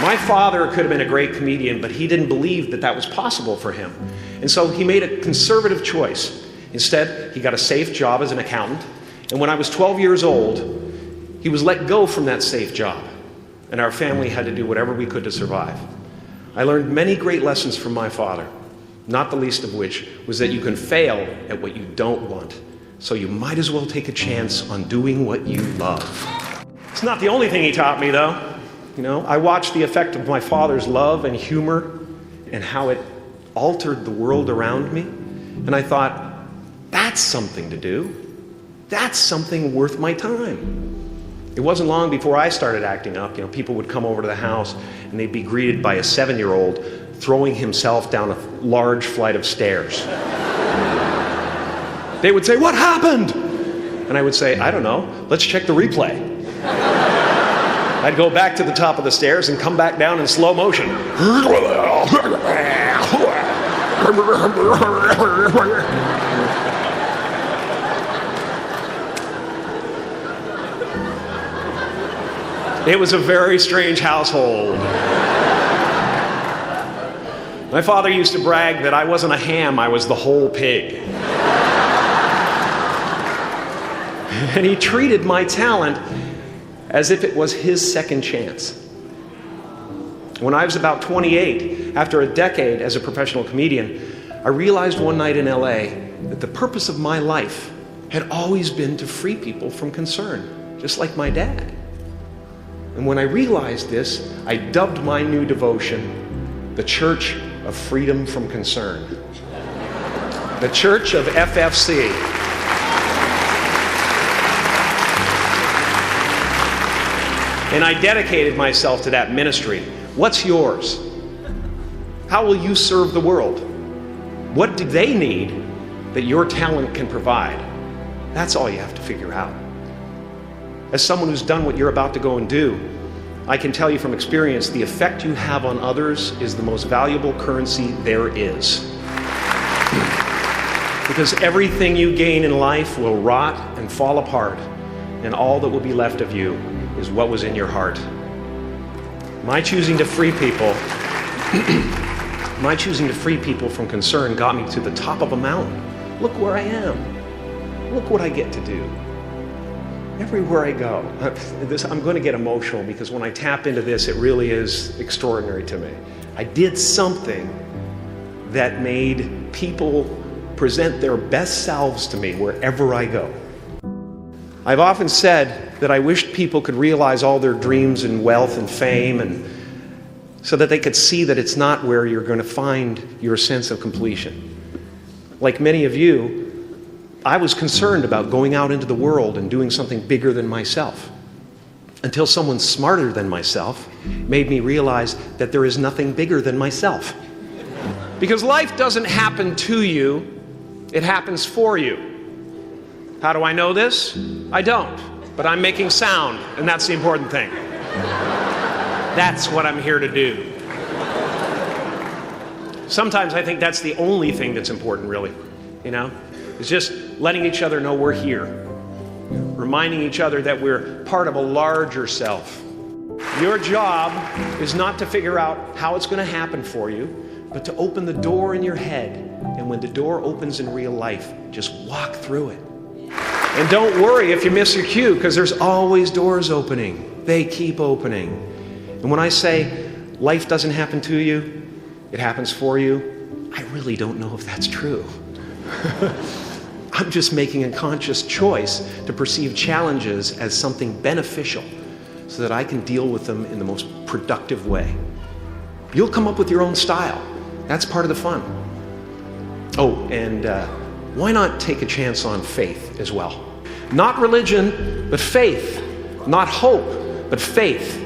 My father could have been a great comedian, but he didn't believe that that was possible for him. And so he made a conservative choice. Instead, he got a safe job as an accountant. And when I was 12 years old, he was let go from that safe job. And our family had to do whatever we could to survive. I learned many great lessons from my father, not the least of which was that you can fail at what you don't want. So you might as well take a chance on doing what you love. It's not the only thing he taught me, though. You know, I watched the effect of my father's love and humor and how it altered the world around me. And I thought, that's something to do. That's something worth my time. It wasn't long before I started acting up. You know, people would come over to the house and they'd be greeted by a 7-year-old throwing himself down a large flight of stairs. They would say, "What happened?" And I would say, "I don't know. Let's check the replay." I'd go back to the top of the stairs and come back down in slow motion. It was a very strange household. My father used to brag that I wasn't a ham, I was the whole pig. And he treated my talent as if it was his second chance. When I was about 28, after a decade as a professional comedian, I realized one night in LA that the purpose of my life had always been to free people from concern, just like my dad. And when I realized this, I dubbed my new devotion the Church of Freedom from Concern. The Church of FFC. And I dedicated myself to that ministry. What's yours? How will you serve the world? What do they need that your talent can provide? That's all you have to figure out. As someone who's done what you're about to go and do, I can tell you from experience, the effect you have on others is the most valuable currency there is. Because everything you gain in life will rot and fall apart, and all that will be left of you is what was in your heart. My choosing to free people from concern got me to the top of a mountain. Look where I am. Look what I get to do. Everywhere I go. I'm going to get emotional because when I tap into this, it really is extraordinary to me. I did something that made people present their best selves to me wherever I go. I've often said that I wished people could realize all their dreams and wealth and fame, and so that they could see that it's not where you're going to find your sense of completion. Like many of you, I was concerned about going out into the world and doing something bigger than myself, until someone smarter than myself made me realize that there is nothing bigger than myself. Because life doesn't happen to you, it happens for you. How do I know this? I don't, but I'm making sound, and that's the important thing. That's what I'm here to do. Sometimes I think that's the only thing that's important, really, you know? It's just letting each other know we're here, reminding each other that we're part of a larger self. Your job is not to figure out how it's going to happen for you, but to open the door in your head, and when the door opens in real life, just walk through it. And don't worry if you miss your cue, because there's always doors opening. They keep opening. And when I say life doesn't happen to you, it happens for you, I really don't know if that's true. I'm just making a conscious choice to perceive challenges as something beneficial so that I can deal with them in the most productive way. You'll come up with your own style. That's part of the fun. Oh, and why not take a chance on faith as well? Not religion, but faith. Not hope, but faith.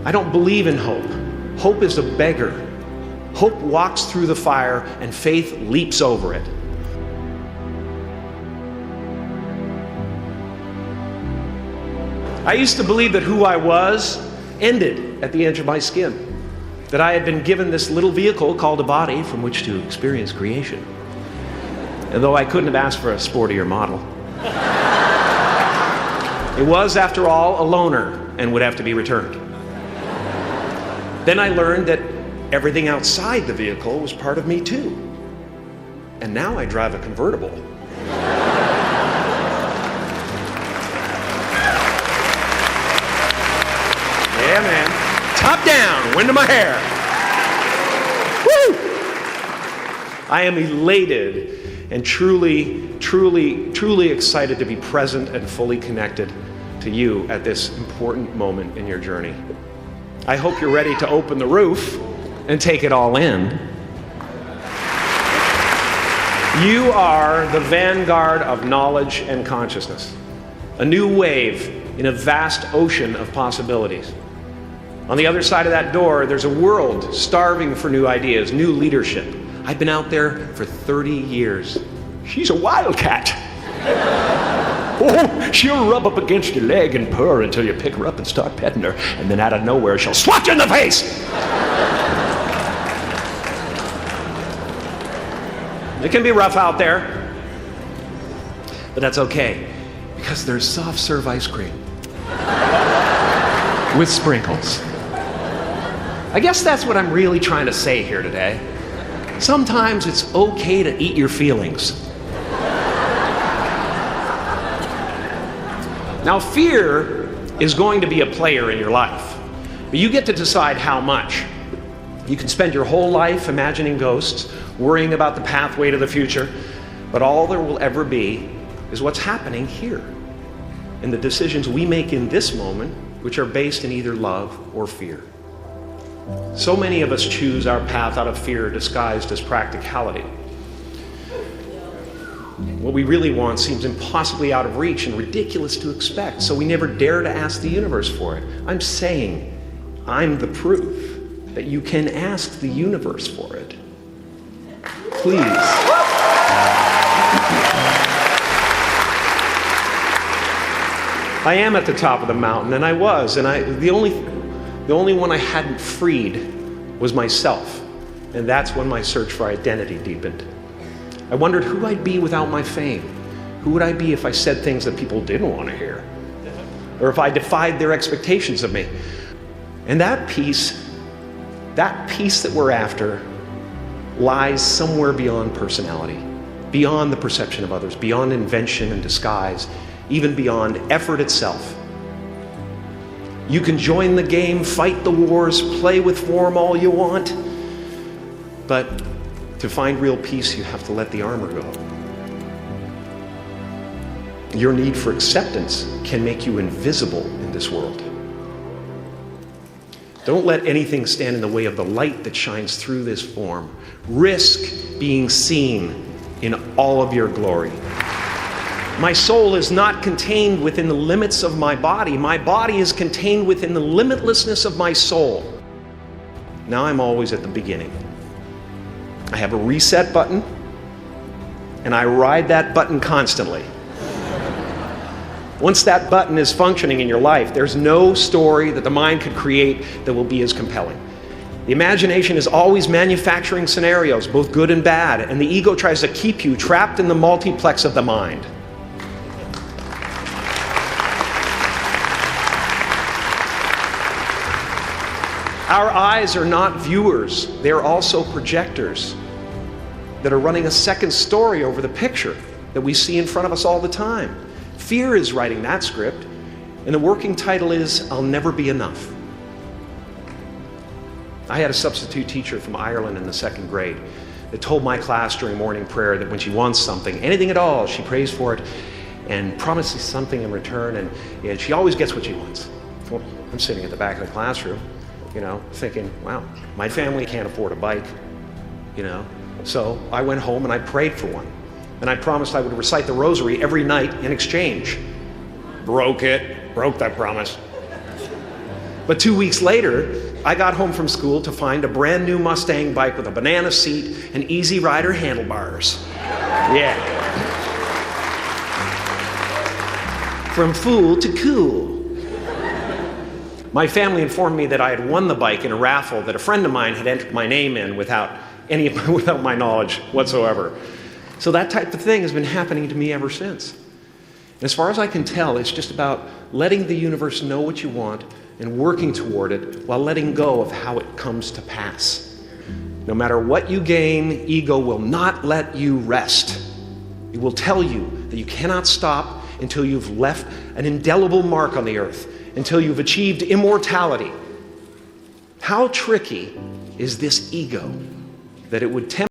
I don't believe in hope. Hope is a beggar. Hope walks through the fire and faith leaps over it. I used to believe that who I was ended at the edge of my skin. That I had been given this little vehicle called a body from which to experience creation. And though I couldn't have asked for a sportier model. It was, after all, a loaner and would have to be returned. Then I learned that everything outside the vehicle was part of me too. And now I drive a convertible. Yeah, man. Top down, wind in my hair. Woo! I am elated and truly excited to be present and fully connected to you at this important moment in your journey. I hope you're ready to open the roof and take it all in. You are the vanguard of knowledge and consciousness, a new wave in a vast ocean of possibilities. On the other side of that door, there's a world starving for new ideas, new leadership. I've been out there for 30 years. She's a wildcat. Oh, she'll rub up against your leg and purr until you pick her up and start petting her, and then out of nowhere, she'll swat you in the face. It can be rough out there, but that's okay, because there's soft serve ice cream with sprinkles. I guess that's what I'm really trying to say here today. Sometimes it's okay to eat your feelings. Now, fear is going to be a player in your life, but you get to decide how much. You can spend your whole life imagining ghosts, worrying about the pathway to the future, but all there will ever be is what's happening here, and the decisions we make in this moment, which are based in either love or fear. So many of us choose our path out of fear disguised as practicality. What we really want seems impossibly out of reach and ridiculous to expect, so we never dare to ask the universe for it. I'm saying I'm the proof that you can ask the universe for it. Please. I am at the top of the mountain, and I was, and the only one I hadn't freed was myself, and that's when my search for identity deepened. I wondered who I'd be without my fame. Who would I be if I said things that people didn't want to hear? Or if I defied their expectations of me? And that peace that we're after lies somewhere beyond personality, beyond the perception of others, beyond invention and disguise, even beyond effort itself. You can join the game, fight the wars, play with form all you want, but to find real peace, you have to let the armor go. Your need for acceptance can make you invisible in this world. Don't let anything stand in the way of the light that shines through this form. Risk being seen in all of your glory. My soul is not contained within the limits of my body. My body is contained within the limitlessness of my soul. Now I'm always at the beginning. I have a reset button, and I ride that button constantly. Once that button is functioning in your life, there's no story that the mind could create that will be as compelling. The imagination is always manufacturing scenarios, both good and bad, and the ego tries to keep you trapped in the multiplex of the mind. Our eyes are not viewers, they're also projectors that are running a second story over the picture that we see in front of us all the time. Fear is writing that script, and the working title is, I'll Never Be Enough. I had a substitute teacher from Ireland in the 2nd grade that told my class during morning prayer that when she wants something, anything at all, she prays for it and promises something in return, and she always gets what she wants. Well, I'm sitting at the back of the classroom, thinking, wow, my family can't afford a bike, So I went home and I prayed for one. And I promised I would recite the rosary every night in exchange. Broke that promise. But 2 weeks later, I got home from school to find a brand new Mustang bike with a banana seat and Easy Rider handlebars. Yeah. From fool to cool. My family informed me that I had won the bike in a raffle that a friend of mine had entered my name in without my knowledge whatsoever. So that type of thing has been happening to me ever since. And as far as I can tell, it's just about letting the universe know what you want and working toward it while letting go of how it comes to pass. No matter what you gain, ego will not let you rest. It will tell you that you cannot stop until you've left an indelible mark on the earth, until you've achieved immortality. How tricky is this ego that it would tempt